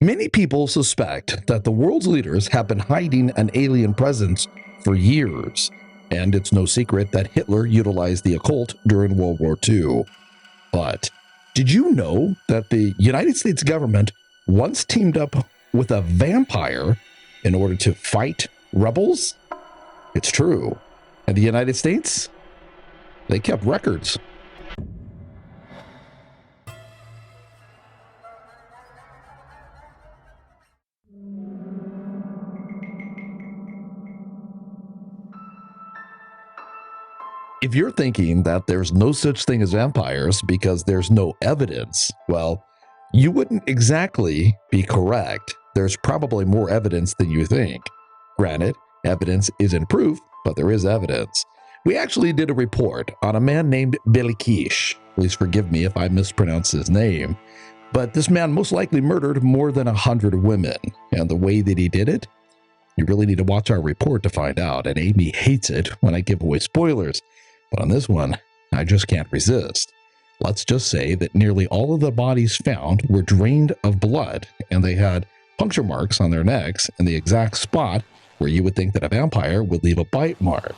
Many people suspect that the world's leaders have been hiding an alien presence for years, and it's no secret that Hitler utilized the occult during World War II. But did you know that the United States government once teamed up with a vampire in order to fight rebels? It's true. And the United States? They kept records. If you're thinking that there's no such thing as vampires because there's no evidence, well, you wouldn't exactly be correct. There's probably more evidence than you think. Granted, evidence isn't proof, but there is evidence. We actually did a report on a man named Vrykolakas. Please forgive me if I mispronounce his name. But this man most likely murdered more than 100 women. And the way that he did it? You really need to watch our report to find out. And Amy hates it when I give away spoilers. But on this one, I just can't resist. Let's just say that nearly all of the bodies found were drained of blood, and they had puncture marks on their necks in the exact spot where you would think that a vampire would leave a bite mark.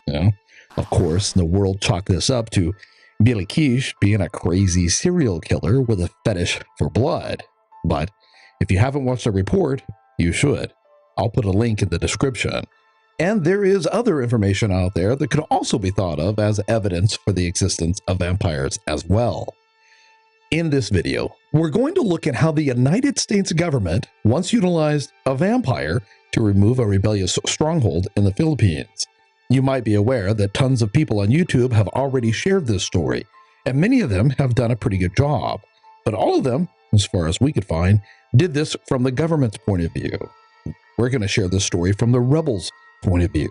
You know? Of course, the world chalked this up to Vrykolakas being a crazy serial killer with a fetish for blood. But if you haven't watched the report, you should. I'll put a link in the description. And there is other information out there that could also be thought of as evidence for the existence of vampires as well. In this video, we're going to look at how the United States government once utilized a vampire to remove a rebellious stronghold in the Philippines. You might be aware that tons of people on YouTube have already shared this story, and many of them have done a pretty good job. But all of them, as far as we could find, did this from the government's point of view. We're going to share this story from the rebels' point of view,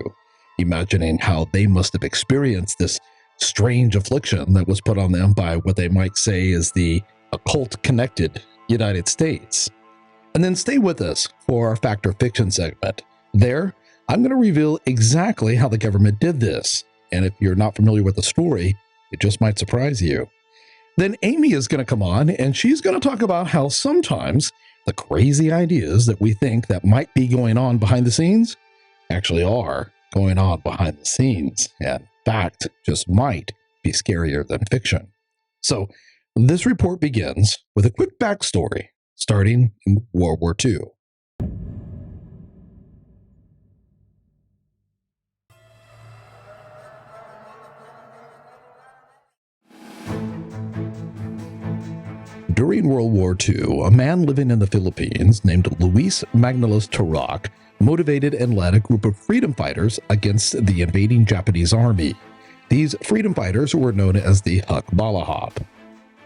imagining how they must have experienced this strange affliction that was put on them by what they might say is the occult-connected United States. And then stay with us for our Fact or Fiction segment. There, I'm going to reveal exactly how the government did this, and if you're not familiar with the story, it just might surprise you. Then Amy is going to come on, and she's going to talk about how sometimes the crazy ideas that we think that might be going on behind the scenes actually are going on behind the scenes, and fact just might be scarier than fiction. So this report begins with a quick backstory starting in World War II. During World War II, a man living in the Philippines named Luis Magnalas Tarak motivated and led a group of freedom fighters against the invading Japanese army. These freedom fighters were known as the Hukbalahap.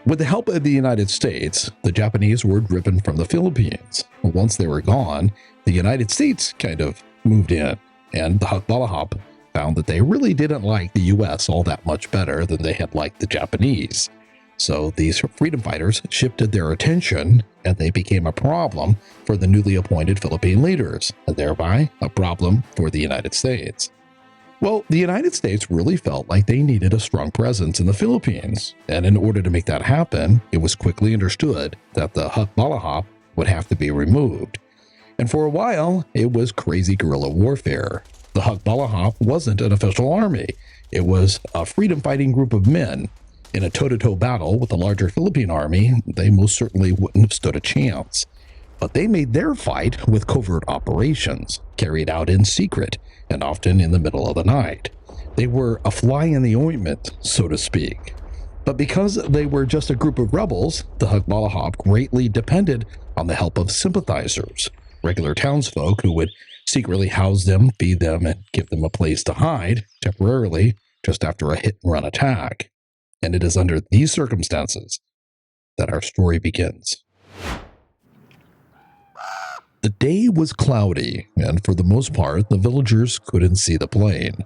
With the help of the United States, the Japanese were driven from the Philippines. Once they were gone, the United States kind of moved in, and the Hukbalahap found that they really didn't like the US all that much better than they had liked the Japanese. So these freedom fighters shifted their attention, and they became a problem for the newly appointed Philippine leaders, and thereby a problem for the United States. Well, the United States really felt like they needed a strong presence in the Philippines, and in order to make that happen, it was quickly understood that the Hukbalahap would have to be removed. And for a while, it was crazy guerrilla warfare. The Hukbalahap wasn't an official army. It was a freedom-fighting group of men. In a toe-to-toe battle with the larger Philippine army, they most certainly wouldn't have stood a chance. But they made their fight with covert operations, carried out in secret, and often in the middle of the night. They were a fly in the ointment, so to speak. But because they were just a group of rebels, the Hukbalahap greatly depended on the help of sympathizers, regular townsfolk who would secretly house them, feed them, and give them a place to hide, temporarily, just after a hit-and-run attack. And it is under these circumstances that our story begins. The day was cloudy, and for the most part, the villagers couldn't see the plane.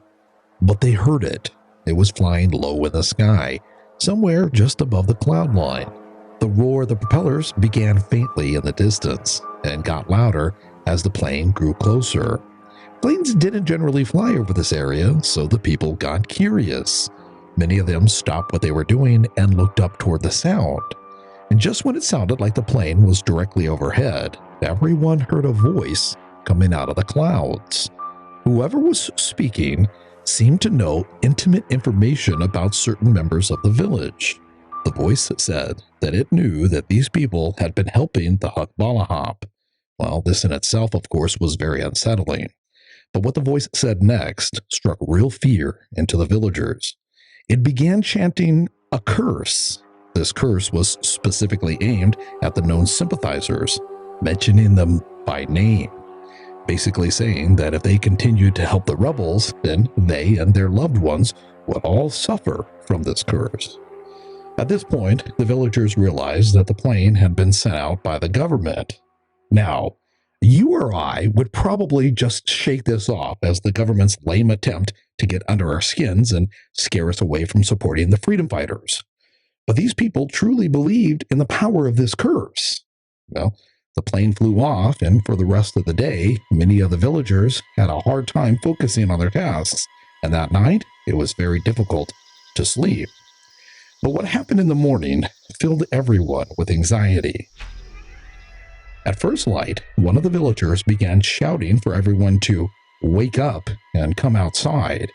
But they heard it. It was flying low in the sky, somewhere just above the cloud line. The roar of the propellers began faintly in the distance and got louder as the plane grew closer. Planes didn't generally fly over this area, so the people got curious. Many of them stopped what they were doing and looked up toward the sound. And just when it sounded like the plane was directly overhead, everyone heard a voice coming out of the clouds. Whoever was speaking seemed to know intimate information about certain members of the village. The voice said that it knew that these people had been helping the Hukbalahap. Well, this in itself, of course, was very unsettling. But what the voice said next struck real fear into the villagers. It began chanting a curse. This curse was specifically aimed at the known sympathizers, mentioning them by name, basically saying that if they continued to help the rebels, then they and their loved ones would all suffer from this curse. At this point, the villagers realized that the plane had been sent out by the government. Now, you or I would probably just shake this off as the government's lame attempt to get under our skins and scare us away from supporting the freedom fighters. But these people truly believed in the power of this curse. Well, the plane flew off, and for the rest of the day, many of the villagers had a hard time focusing on their tasks, and that night, it was very difficult to sleep. But what happened in the morning filled everyone with anxiety. At first light, one of the villagers began shouting for everyone to wake up and come outside.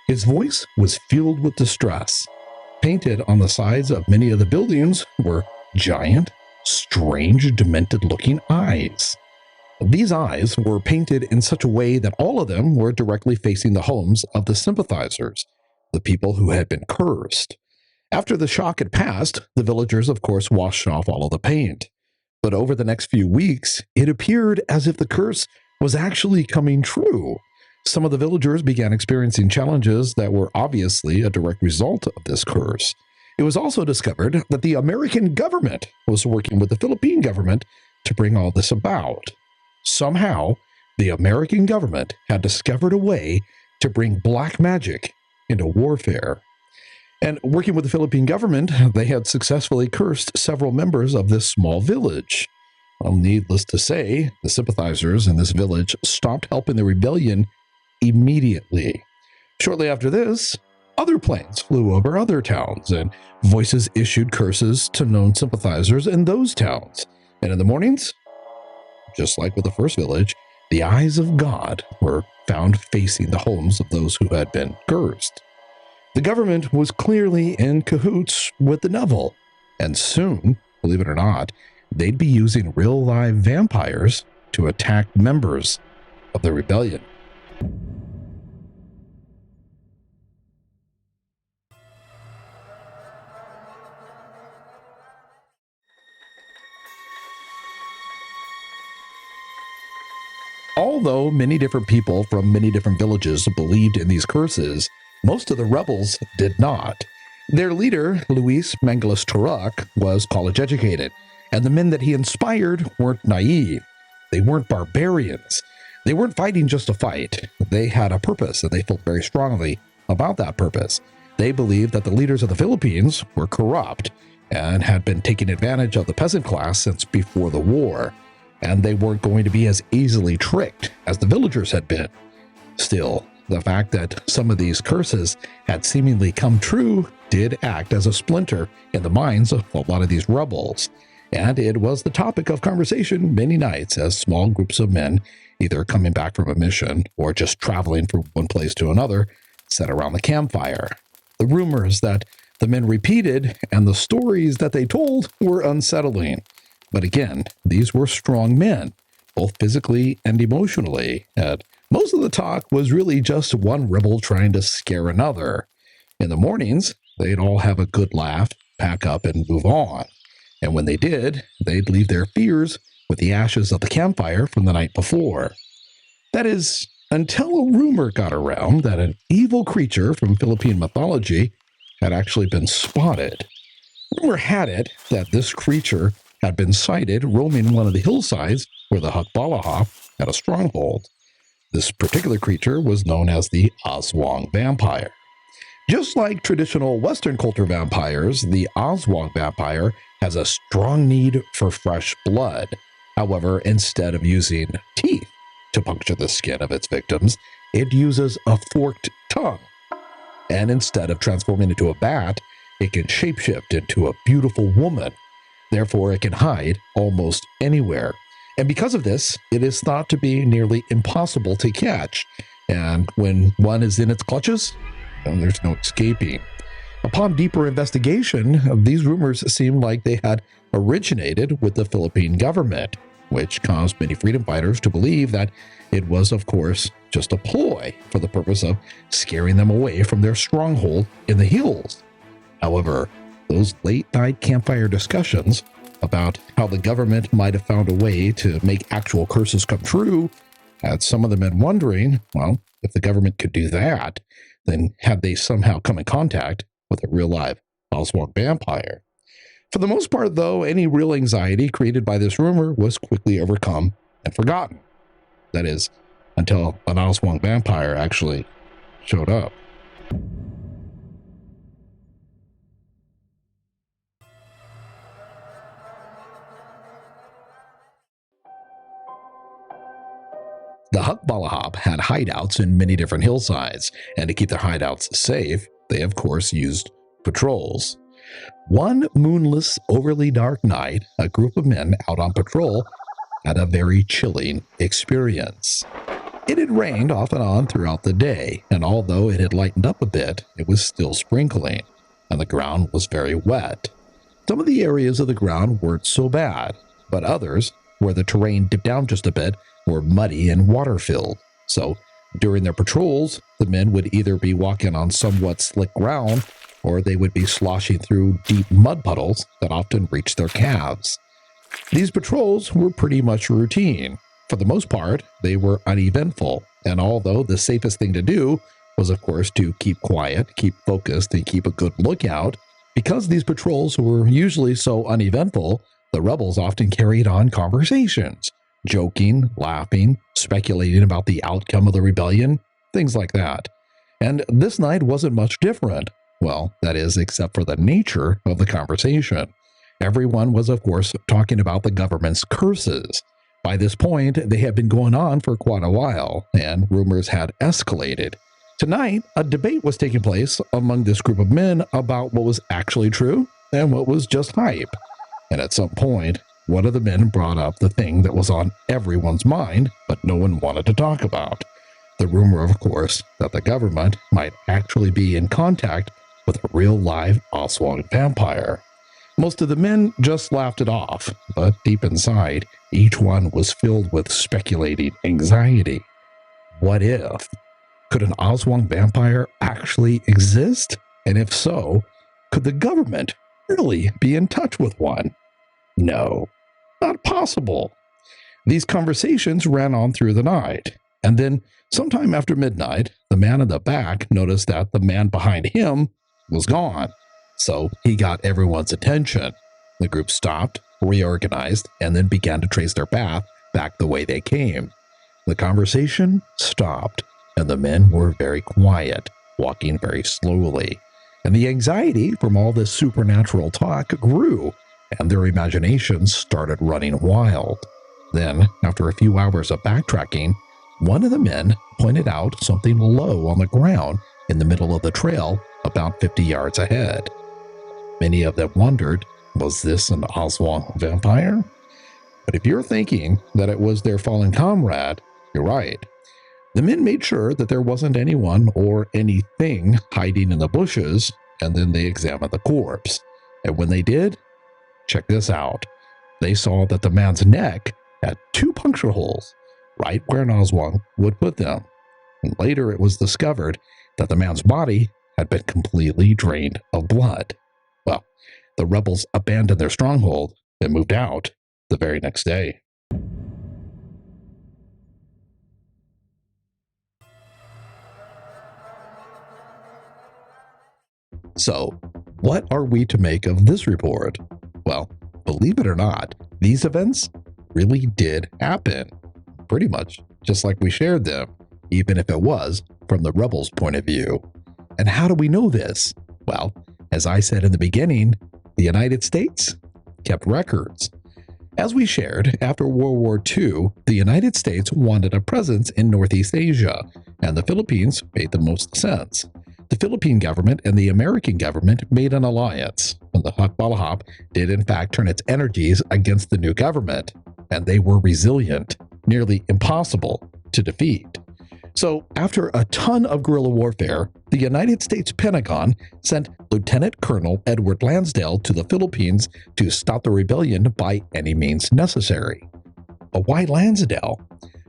His voice was filled with distress. Painted on the sides of many of the buildings were giant, strange, demented-looking eyes. These eyes were painted in such a way that all of them were directly facing the homes of the sympathizers, the people who had been cursed. After the shock had passed, the villagers, of course, washed off all of the paint. But over the next few weeks, it appeared as if the curse was actually coming true. Some of the villagers began experiencing challenges that were obviously a direct result of this curse. It was also discovered that the American government was working with the Philippine government to bring all this about. Somehow, the American government had discovered a way to bring black magic into warfare. And working with the Philippine government, they had successfully cursed several members of this small village. Well, needless to say, the sympathizers in this village stopped helping the rebellion immediately. Shortly after this, other planes flew over other towns, and voices issued curses to known sympathizers in those towns. And in the mornings, just like with the first village, the eyes of God were found facing the homes of those who had been cursed. The government was clearly in cahoots with the devil, and soon, believe it or not, they'd be using real live vampires to attack members of the rebellion. Although many different people from many different villages believed in these curses, most of the rebels did not. Their leader, Luis Mangalas Turok, was college educated, and the men that he inspired weren't naive. They weren't barbarians. They weren't fighting just to fight. They had a purpose, and they felt very strongly about that purpose. They believed that the leaders of the Philippines were corrupt and had been taking advantage of the peasant class since before the war, and they weren't going to be as easily tricked as the villagers had been. Still, the fact that some of these curses had seemingly come true did act as a splinter in the minds of a lot of these rebels, and it was the topic of conversation many nights as small groups of men, either coming back from a mission or just traveling from one place to another, sat around the campfire. The rumors that the men repeated and the stories that they told were unsettling. But again, these were strong men, both physically and emotionally, and most of the talk was really just one rebel trying to scare another. In the mornings, they'd all have a good laugh, pack up, and move on. And when they did, they'd leave their fears with the ashes of the campfire from the night before. That is, until a rumor got around that an evil creature from Philippine mythology had actually been spotted. Rumor had it that this creature had been sighted roaming one of the hillsides where the Hukbalahap had a stronghold. This particular creature was known as the Aswang Vampire. Just like traditional Western culture vampires, the Aswang Vampire has a strong need for fresh blood. However, instead of using teeth to puncture the skin of its victims, it uses a forked tongue. And instead of transforming into a bat, it can shapeshift into a beautiful woman. Therefore, it can hide almost anywhere. And because of this, it is thought to be nearly impossible to catch. And when one is in its clutches, well, there's no escaping. Upon deeper investigation, these rumors seem like they had originated with the Philippine government, which caused many freedom fighters to believe that it was, of course, just a ploy for the purpose of scaring them away from their stronghold in the hills. However, those late-night campfire discussions about how the government might have found a way to make actual curses come true had some of the men wondering, well, if the government could do that, then had they somehow come in contact with a real-live Aswang vampire? For the most part, though, any real anxiety created by this rumor was quickly overcome and forgotten. That is, until an Aswang vampire actually showed up. The Hukbalahap had hideouts in many different hillsides, and to keep their hideouts safe, they of course used patrols. One moonless, overly dark night, a group of men out on patrol had a very chilling experience. It had rained off and on throughout the day, and although it had lightened up a bit, it was still sprinkling, and the ground was very wet. Some of the areas of the ground weren't so bad, but others, where the terrain dipped down just a bit, were muddy and water-filled. So, during their patrols, the men would either be walking on somewhat slick ground, or they would be sloshing through deep mud puddles that often reached their calves. These patrols were pretty much routine. For the most part, they were uneventful, and although the safest thing to do was, of course, to keep quiet, keep focused, and keep a good lookout, because these patrols were usually so uneventful, the rebels often carried on conversations, joking, laughing, speculating about the outcome of the rebellion, things like that. And this night wasn't much different. Well, that is, except for the nature of the conversation. Everyone was, of course, talking about the government's curses. By this point, they had been going on for quite a while, and rumors had escalated. Tonight, a debate was taking place among this group of men about what was actually true and what was just hype. And at some point, one of the men brought up the thing that was on everyone's mind, but no one wanted to talk about. The rumor, of course, that the government might actually be in contact with a real live Aswang vampire. Most of the men just laughed it off, but deep inside, each one was filled with speculating anxiety. What if? Could an Aswang vampire actually exist? And if so, could the government really be in touch with one? No, not possible. These conversations ran on through the night, and then sometime after midnight, the man in the back noticed that the man behind him was gone. So he got everyone's attention. The group stopped, reorganized, and then began to trace their path back the way they came. The conversation stopped, and the men were very quiet, walking very slowly. And the anxiety from all this supernatural talk grew, and their imaginations started running wild. Then, after a few hours of backtracking, one of the men pointed out something low on the ground in the middle of the trail about 50 yards ahead. Many of them wondered, was this an Aswang vampire? But if you're thinking that it was their fallen comrade, you're right. The men made sure that there wasn't anyone or anything hiding in the bushes, and then they examined the corpse. And when they did, check this out. They saw that the man's neck had 2 puncture holes, right where an Aswang would put them. And later it was discovered that the man's body had been completely drained of blood. Well, the rebels abandoned their stronghold and moved out the very next day. So, what are we to make of this report? Well, believe it or not, these events really did happen. Pretty much just like we shared them, even if it was from the rebels' point of view. And how do we know this? Well, as I said in the beginning, the United States kept records. As we shared, after World War II, the United States wanted a presence in Northeast Asia, and the Philippines made the most sense. the Philippine government and the American government made an alliance, and the Hukbalahap did in fact turn its energies against the new government, and they were resilient, nearly impossible to defeat. So, after a ton of guerrilla warfare, the United States Pentagon sent Lieutenant Colonel Edward Lansdale to the Philippines to stop the rebellion by any means necessary. But why Lansdale?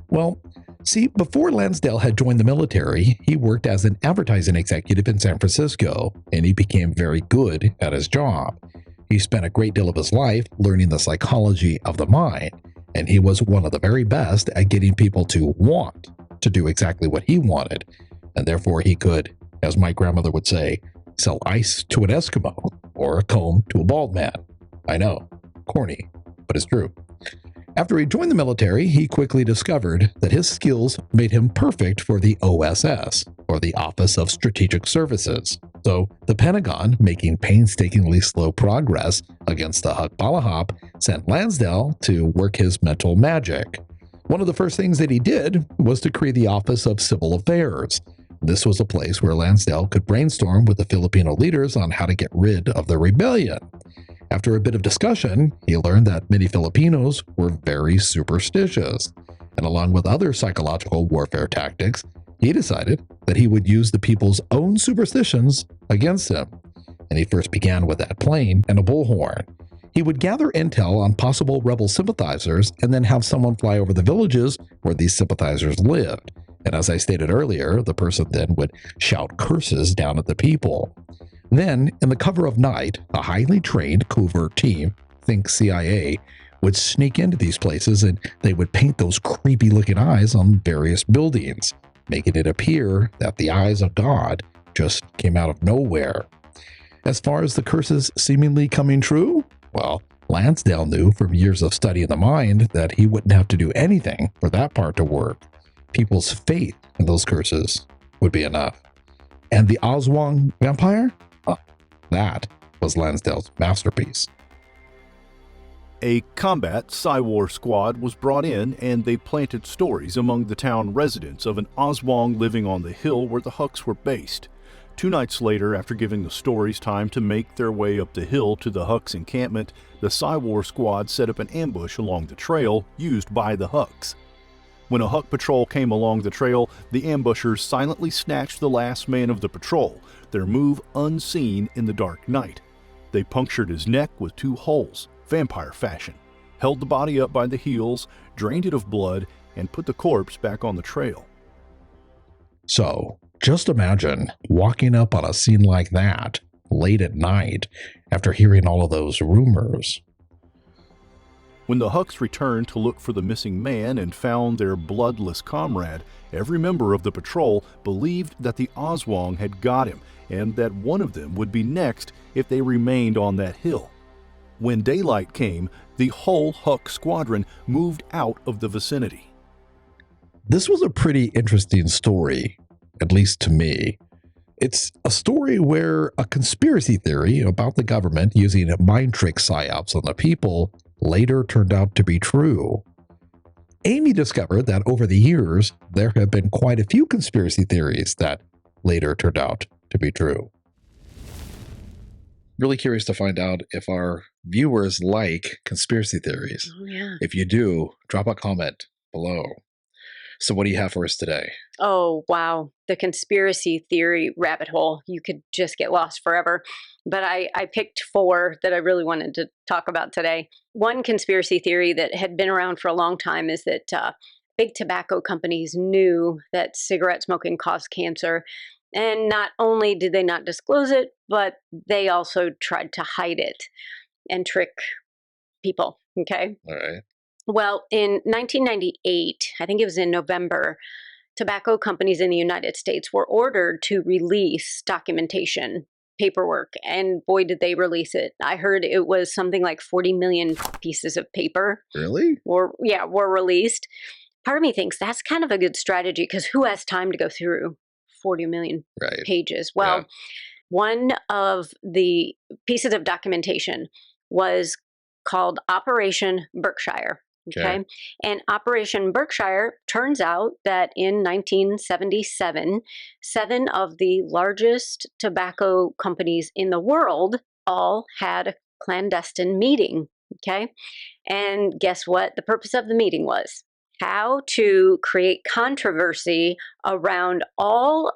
Well, see, before Lansdale had joined the military, he worked as an advertising executive in San Francisco, and he became very good at his job. He spent a great deal of his life learning the psychology of the mind, and he was one of the very best at getting people to want to do exactly what he wanted, and therefore he could, as my grandmother would say, sell ice to an Eskimo or a comb to a bald man. I know, corny, but it's true. After he joined the military, he quickly discovered that his skills made him perfect for the OSS, or the Office of Strategic Services. So the Pentagon, making painstakingly slow progress against the Hukbalahap, sent Lansdale to work his mental magic. One of the first things that he did was to create the Office of Civil Affairs. This was a place where Lansdale could brainstorm with the Filipino leaders on how to get rid of the rebellion. After a bit of discussion, he learned that many Filipinos were very superstitious, and along with other psychological warfare tactics, he decided that he would use the people's own superstitions against him. And he first began with that plane and a bullhorn. He would gather intel on possible rebel sympathizers and then have someone fly over the villages where these sympathizers lived. And as I stated earlier, the person then would shout curses down at the people. Then, in the cover of night, a highly trained covert team, think CIA, would sneak into these places and they would paint those creepy-looking eyes on various buildings, making it appear that the eyes of God just came out of nowhere. As far as the curses seemingly coming true, well, Lansdale knew from years of studying the mind that he wouldn't have to do anything for that part to work. People's faith in those curses would be enough. And the Aswang Vampire? That was Lansdale's masterpiece. A combat Psywar squad was brought in, and they planted stories among the town residents of an Aswang living on the hill where the Huks were based. 2 nights later, after giving the stories time to make their way up the hill to the Huks' encampment, the Psywar squad set up an ambush along the trail used by the Huks. When a Huk patrol came along the trail, the ambushers silently snatched the last man of the patrol, their move unseen in the dark night. They punctured his neck with 2 holes, vampire fashion, held the body up by the heels, drained it of blood, and put the corpse back on the trail. So, just imagine walking up on a scene like that late at night after hearing all of those rumors. When the Huks returned to look for the missing man and found their bloodless comrade, every member of the patrol believed that the Aswang had got him and that one of them would be next if they remained on that hill. When daylight came, the whole Huk squadron moved out of the vicinity. This was a pretty interesting story, at least to me. It's a story where a conspiracy theory about the government using mind trick PSYOPS on the people later turned out to be true. Amy discovered that over the years, there have been quite a few conspiracy theories that later turned out to be true. Really curious to find out if our viewers like conspiracy theories. Oh, yeah. If you do, drop a comment below. So what do you have for us today? Oh, wow. The conspiracy theory rabbit hole. You could just get lost forever. But I picked 4 that I really wanted to talk about today. One conspiracy theory that had been around for a long time is that big tobacco companies knew that cigarette smoking caused cancer. And not only did they not disclose it, but they also tried to hide it and trick people. Okay. All right. Well, in 1998, I think it was in November, tobacco companies in the United States were ordered to release documentation, paperwork, and boy, did they release it. I heard it was something like 40 million pieces of paper. Really? Were released. Part of me thinks that's kind of a good strategy because who has time to go through 40 million pages? Well, one of the pieces of documentation was called Operation Berkshire. Okay. And Operation Berkshire turns out that in 1977, 7 of the largest tobacco companies in the world all had a clandestine meeting. Okay. And guess what? The purpose of the meeting was how to create controversy around all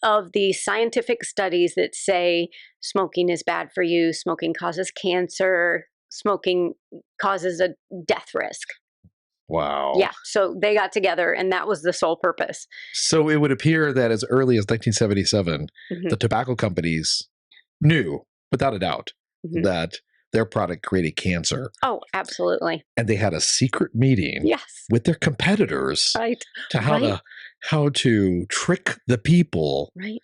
of the scientific studies that say smoking is bad for you, smoking causes cancer, smoking causes a death risk. Wow. Yeah. So they got together and that was the sole purpose. So it would appear that as early as 1977, the tobacco companies knew, without a doubt, that their product created cancer. Oh, absolutely. And they had a secret meeting with their competitors to how to trick the people. Right.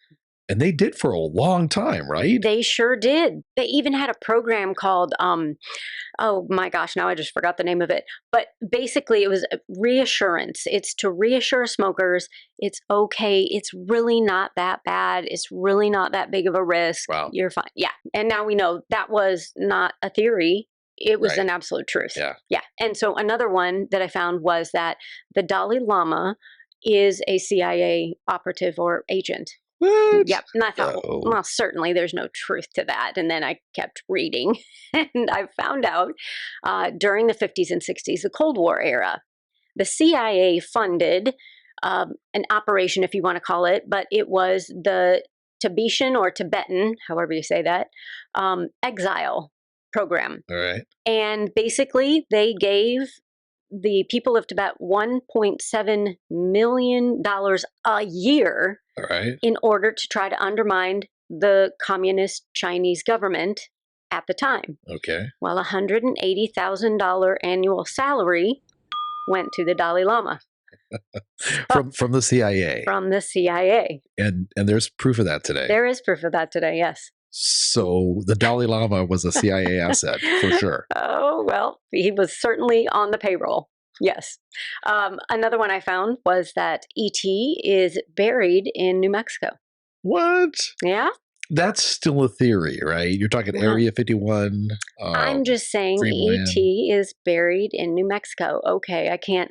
And they did for a long time, right? They sure did. They even had a program called, oh my gosh, now I just forgot the name of it. But basically it was a reassurance. It's to reassure smokers it's okay. It's really not that bad. It's really not that big of a risk. Wow. You're fine. Yeah. And now we know that was not a theory. It was an absolute truth. Yeah. Yeah. And so another one that I found was that the Dalai Lama is a CIA operative or agent. What? Yep. And I thought, well, certainly there's no truth to that. And then I kept reading and I found out during the 50s and 60s, the Cold War era, the CIA funded an operation, if you want to call it, but it was the Tibetan or Tibetan, however you say that, exile program. All right. And basically they gave the people of Tibet $1.7 million a year in order to try to undermine the communist Chinese government at the time. Okay. Well, $180,000 annual salary went to the Dalai Lama. From the CIA. From the CIA. And there's proof of that today. There is proof of that today, yes. So the Dalai Lama was a CIA asset, for sure. Oh, well, he was certainly on the payroll. Yes. Another one I found was that E.T. is buried in New Mexico. What? Yeah. That's still a theory, right? You're talking Area 51. I'm just saying E.T. is buried in New Mexico. Okay, I can't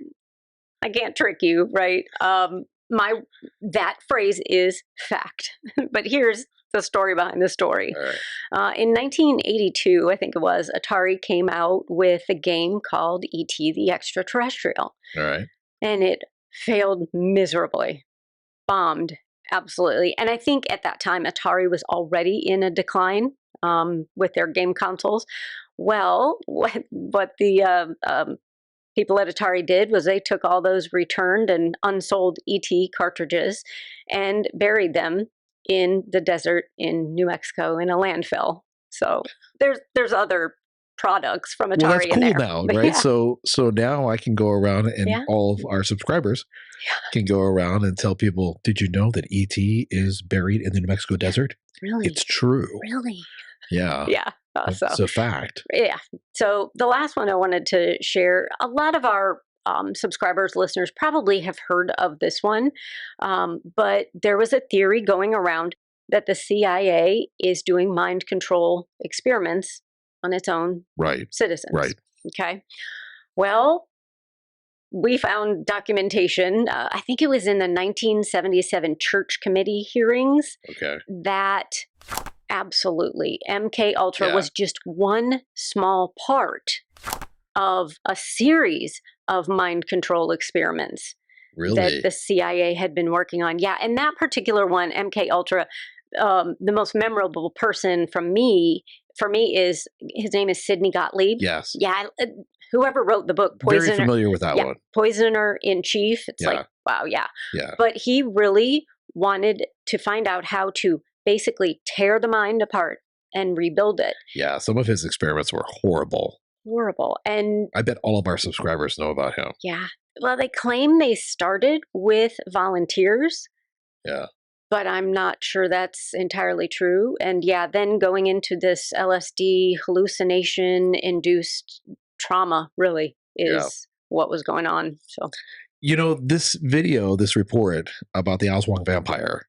trick you, right? That phrase is fact. But here's the story behind the story. Right. In 1982, I think it was, Atari came out with a game called E.T. the Extraterrestrial. All right. And it failed miserably. Bombed, absolutely. And I think at that time, Atari was already in a decline with their game consoles. Well, what the people at Atari did was they took all those returned and unsold E.T. cartridges and buried them in the desert in New Mexico in a landfill. So there's other products from Atari well, that's cool in there. Now, right? Yeah. So now I can go around and all of our subscribers can go around and tell people, did you know that E.T. is buried in the New Mexico desert? Really? It's true. Really? Yeah. Yeah. It's a fact. Yeah. So the last one I wanted to share, a lot of our subscribers, listeners probably have heard of this one, but there was a theory going around that the CIA is doing mind control experiments on its own citizens. Right. Okay. Well, we found documentation, I think it was in the 1977 Church Committee hearings, that absolutely MK Ultra was just one small part of a series of mind control experiments that the CIA had been working on. Yeah, and that particular one, MK Ultra, the most memorable person for me is, his name is Sidney Gottlieb. Yes. Yeah, whoever wrote the book, Poisoner. Very familiar with that one. Poisoner in Chief. It's like, wow, yeah. But he really wanted to find out how to basically tear the mind apart and rebuild it. Yeah, some of his experiments were horrible. And I bet all of our subscribers know about him. Yeah. Well, they claim they started with volunteers. Yeah. But I'm not sure that's entirely true. And yeah, then going into this LSD hallucination-induced trauma really is what was going on. So, you know, this video, this report about the Aswang Vampire,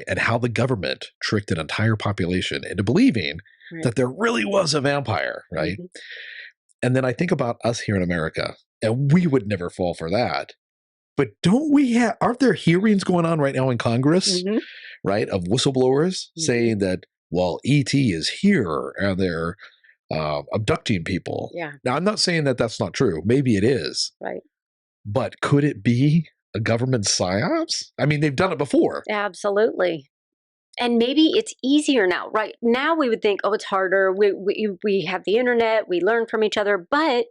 and how the government tricked an entire population into believing that there really was a vampire, right? And then I think about us here in America, and we would never fall for that. But aren't there hearings going on right now in Congress, Mhm. right, of whistleblowers saying that, well, ET is here and they're abducting people. Yeah. Now, I'm not saying that that's not true. Maybe it is. Right. But could it be a government psyops? I mean, they've done it before. Absolutely. And maybe it's easier now, right? Now we would think, oh, it's harder. We have the internet, we learn from each other, but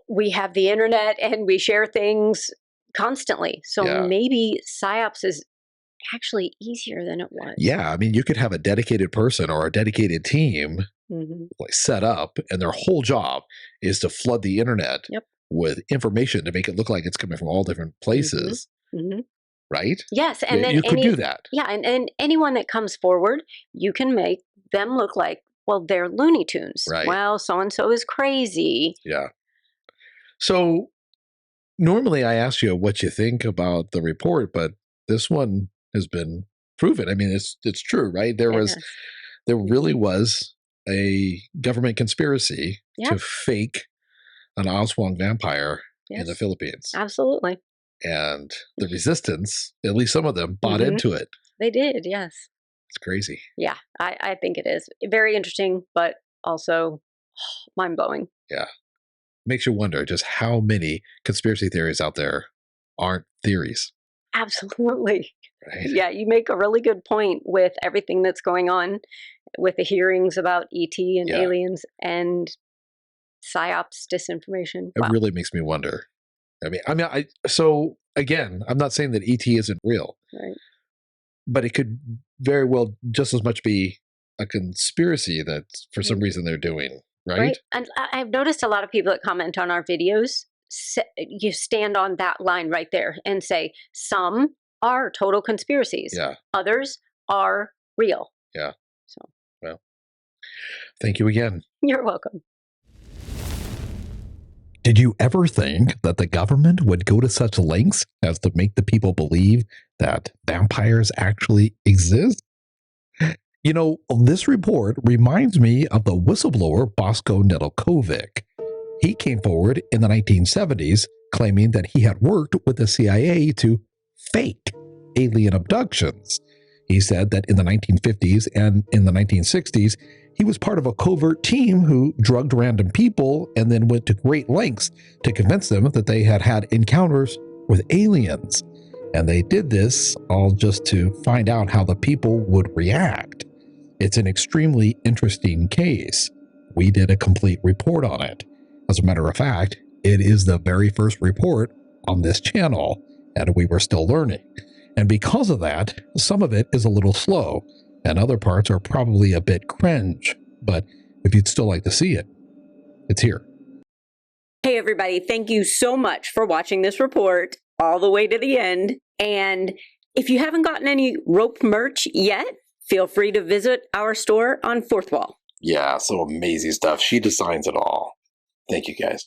we have the internet and we share things constantly. So Yeah. maybe psyops is actually easier than it was. Yeah. I mean, you could have a dedicated person or a dedicated team Mhm. like set up, and their whole job is to flood the internet Yep. with information to make it look like it's coming from all different places, Mhm. right? Yes, and then You could do that. Yeah, and anyone that comes forward, you can make them look like, well, they're Looney Tunes. Right. Well, so and so is crazy. Yeah. So normally I ask you what you think about the report, but this one has been proven. I mean, it's true, right? There really was a government conspiracy Yeah. to fake an Aswang vampire in the Yes. Philippines. Absolutely. And the resistance, at least some of them, bought into it. They did, yes. It's crazy. Yeah, I think it is. Very interesting, but also mind-blowing. Yeah. Makes you wonder just how many conspiracy theories out there aren't theories, Absolutely. right? Yeah, you make a really good point with everything that's going on with the hearings about ET and Yeah. aliens and psyops disinformation. It Wow. really makes me wonder. So again, I'm not saying that ET isn't real, Right. but it could very well just as much be a conspiracy that for some reason they're doing, right? And I've noticed a lot of people that comment on our videos, you stand on that line right there and say, some are total conspiracies. Yeah. Others are real. Yeah. So Well, thank you again. you're welcome. Did you ever think that the government would go to such lengths as to make the people believe that vampires actually exist? You know, this report reminds me of the whistleblower Bosko Nedeljkovic. He came forward in the 1970s claiming that he had worked with the CIA to fake alien abductions. He said that in the 1950s and in the 1960s, he was part of a covert team who drugged random people and then went to great lengths to convince them that they had had encounters with aliens. And they did this all just to find out how the people would react. It's an extremely interesting case. We did a complete report on it. As a matter of fact, it is the very first report on this channel, and we were still learning. And because of that, some of it is a little slow, and other parts are probably a bit cringe. But if you'd still like to see it, it's here. Hey, everybody. Thank you so much for watching this report all the way to the end. And if you haven't gotten any rope merch yet, feel free to visit our store on Fourth Wall. Yeah, some amazing stuff. She designs it all. Thank you, guys.